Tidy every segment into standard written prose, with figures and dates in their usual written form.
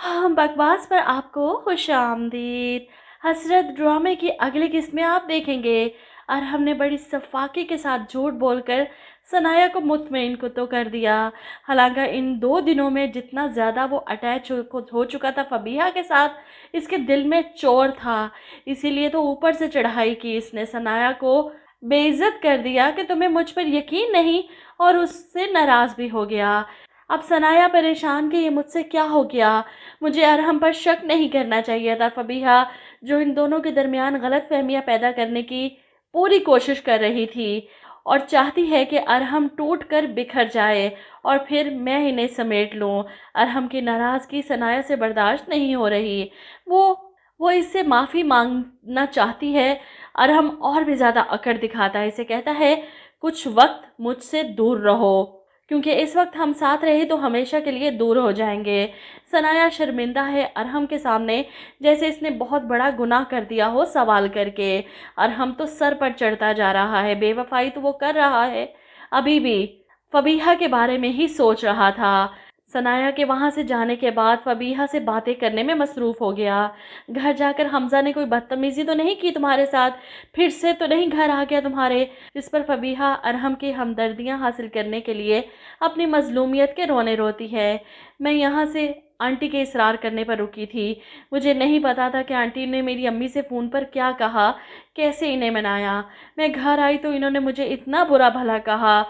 हाँ, बकवास पर आपको खुशामदीद। हसरत ड्रामे की अगली किस्त में आप देखेंगे अरहम ने बड़ी सफाकी के साथ झूठ बोलकर सनाया को मुतमईन को तो कर दिया। हालांकि इन 2 दिनों में जितना ज़्यादा वो अटैच हो चुका था फबीहा के साथ, इसके दिल में चोर था। इसीलिए तो ऊपर से चढ़ाई की इसने, सनाया को बेइज्जत कर दिया कि तुम्हें मुझ पर यकीन नहीं, और उससे नाराज़ भी हो गया। अब सनाया परेशान कि ये मुझसे क्या हो गया, मुझे अरहम पर शक नहीं करना चाहिए था। फबीहा जो इन दोनों के दरमियान गलत फहमियाँ पैदा करने की पूरी कोशिश कर रही थी और चाहती है कि अरहम टूट कर बिखर जाए और फिर मैं इन्हें समेट लूं। अरहम की नाराज़गी सनाया से बर्दाश्त नहीं हो रही। वो वो इससे माफ़ी मांगना चाहती है। अरहम और भी ज़्यादा अकड़ दिखाता है, इसे कहता है कुछ वक्त मुझसे दूर रहो, क्योंकि इस वक्त हम साथ रहे तो हमेशा के लिए दूर हो जाएंगे। सनाया शर्मिंदा है अरहम के सामने, जैसे इसने बहुत बड़ा गुनाह कर दिया हो सवाल करके। अरहम तो सर पर चढ़ता जा रहा है, बेवफाई तो वो कर रहा है, अभी भी फबीहा के बारे में ही सोच रहा था। सनाया के वहाँ से जाने के बाद फबीहा से बातें करने में मसरूफ़ हो गया। घर जाकर हमज़ा ने कोई बदतमीज़ी तो नहीं की तुम्हारे साथ, फिर से तो नहीं घर आ गया तुम्हारे? जिस पर फबीहा अरहम की हमदर्दियाँ हासिल करने के लिए अपनी मज़लूमियत के रोने रोती है। मैं यहाँ से आंटी के इसरार करने पर रुकी थी। मुझे नहीं पता था कि आंटी ने मेरी अम्मी से फ़ोन पर क्या कहा, कैसे इन्हें मनाया। मैं घर आई तो इन्होंने मुझे इतना बुरा भला कहा,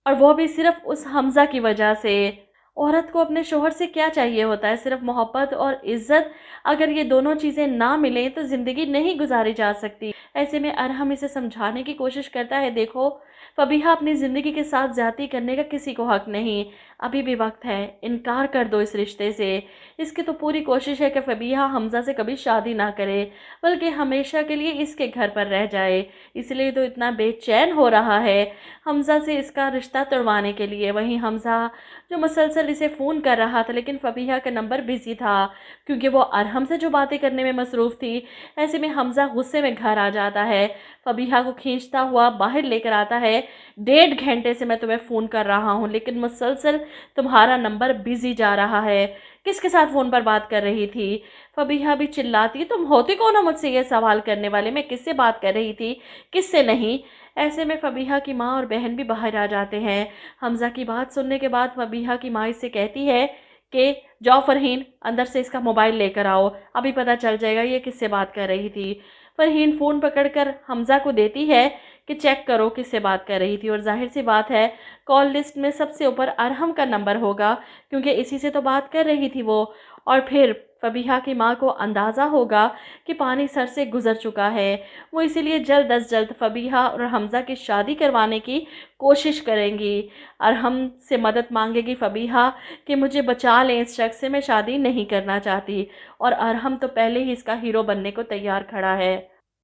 और वो भी सिर्फ़ उस हमज़ा की वजह से। औरत को अपने शोहर से क्या चाहिए होता है? सिर्फ मोहब्बत और इज्जत। अगर ये दोनों चीज़ें ना मिलें तो ज़िंदगी नहीं गुजारी जा सकती। ऐसे में अरहम इसे समझाने की कोशिश करता है, देखो फबीहा अपनी ज़िंदगी के साथ ज़्यादती करने का किसी को हक नहीं, अभी भी वक्त है, इनकार कर दो इस रिश्ते से। इसकी तो पूरी कोशिश है कि फबीहा हमज़ा से कभी शादी ना करे, बल्कि हमेशा के लिए इसके घर पर रह जाए। इसलिए तो इतना बेचैन हो रहा है हमज़ा से इसका रिश्ता तुड़वाने के लिए। वहीं हमज़ा जो मुसलसल इसे फ़ोन कर रहा था, लेकिन फबीहा का नंबर बिज़ी था क्योंकि वो अरहम से जो बातें करने में मसरूफ़ थी। ऐसे में हमज़ा गुस्से में घर आ जाता है, फबीहा को खींचता हुआ बाहर लेकर आता है। 1.5 घंटे से मैं तुम्हें फ़ोन कर रहा हूँ, लेकिन मुसलसल तुम्हारा नंबर बिज़ी जा रहा है। किसके साथ फ़ोन पर बात कर रही थी? फबीहा भी चिल्लाती, तुम होती कौन हो मुझसे ये सवाल करने वाले? मैं किससे बात कर रही थी, किससे नहीं? ऐसे में फबीहा की माँ और बहन भी बाहर आ जाते हैं। हमज़ा की बात सुनने के बाद फबीहा की माँ इससे कहती है कि जाओ फ़रहीन, अंदर से इसका मोबाइल लेकर आओ, अभी पता चल जाएगा ये किससे बात कर रही थी। फ़रहीन फ़ोन पकड़कर हमज़ा को देती है कि चेक करो किससे बात कर रही थी, और ज़ाहिर सी बात है कॉल लिस्ट में सबसे ऊपर अरहम का नंबर होगा, क्योंकि इसी से तो बात कर रही थी वो। और फिर फबीहा की माँ को अंदाज़ा होगा कि पानी सर से गुज़र चुका है। वो इसीलिए जल्द अज जल्द फबीहा और हमज़ा की शादी करवाने की कोशिश करेंगी। अरहम से मदद मांगेगी फ़बीहा कि मुझे बचा लें इस शख्स से, मैं शादी नहीं करना चाहती। और अरहम तो पहले ही इसका हीरो बनने को तैयार खड़ा है।